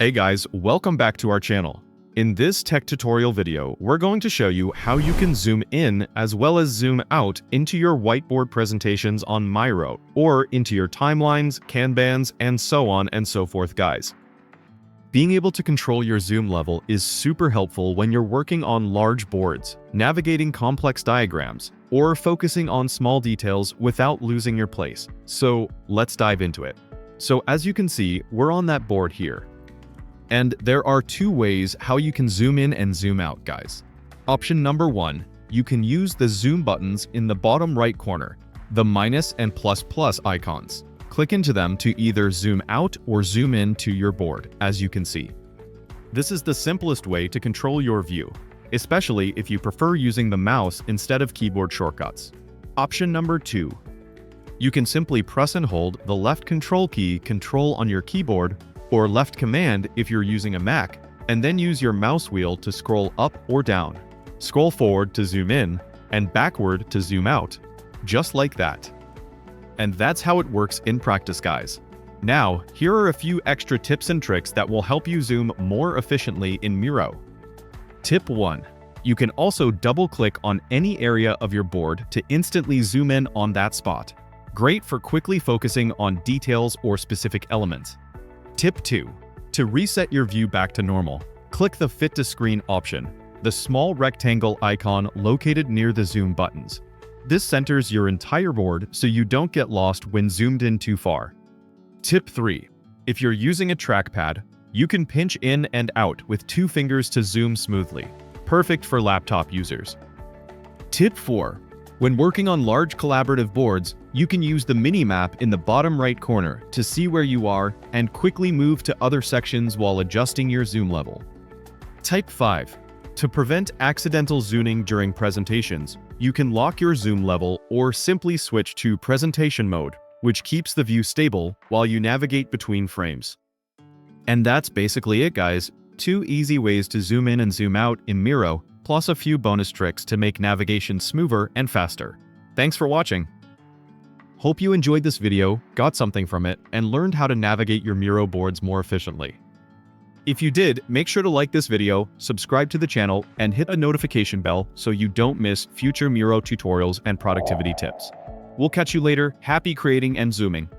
Hey guys, welcome back to our channel. In this tech tutorial video, we're going to show you how you can zoom in as well as zoom out into your whiteboard presentations on Miro, or into your timelines, Kanbans, and so on and so forth, guys. Being able to control your zoom level is super helpful when you're working on large boards, navigating complex diagrams, or focusing on small details without losing your place. So let's dive into it. So as you can see, we're on that board here. And there are two ways how you can zoom in and zoom out, guys. Option number one, you can use the zoom buttons in the bottom right corner, the minus and plus icons. Click into them to either zoom out or zoom in to your board, as you can see. This is the simplest way to control your view, especially if you prefer using the mouse instead of keyboard shortcuts. Option number two, you can simply press and hold the left control key Control on your keyboard, or left command if you're using a Mac, and then use your mouse wheel to scroll up or down. Scroll forward to zoom in, and backward to zoom out, just like that. And that's how it works in practice, guys. Now, here are a few extra tips and tricks that will help you zoom more efficiently in Miro. Tip 1. You can also double-click on any area of your board to instantly zoom in on that spot. Great for quickly focusing on details or specific elements. Tip 2. To reset your view back to normal, click the Fit to Screen option, the small rectangle icon located near the zoom buttons. This centers your entire board so you don't get lost when zoomed in too far. Tip 3. If you're using a trackpad, you can pinch in and out with 2 fingers to zoom smoothly. Perfect for laptop users. Tip 4. When working on large collaborative boards, you can use the mini-map in the bottom right corner to see where you are and quickly move to other sections while adjusting your zoom level. Type 5. To prevent accidental zooming during presentations, you can lock your zoom level or simply switch to presentation mode, which keeps the view stable while you navigate between frames. And that's basically it, guys. 2 easy ways to zoom in and zoom out in Miro, plus a few bonus tricks to make navigation smoother and faster. Thanks for watching. Hope you enjoyed this video, got something from it, and learned how to navigate your Miro boards more efficiently. If you did, make sure to like this video, subscribe to the channel, and hit a notification bell so you don't miss future Miro tutorials and productivity tips. We'll catch you later. Happy creating and zooming.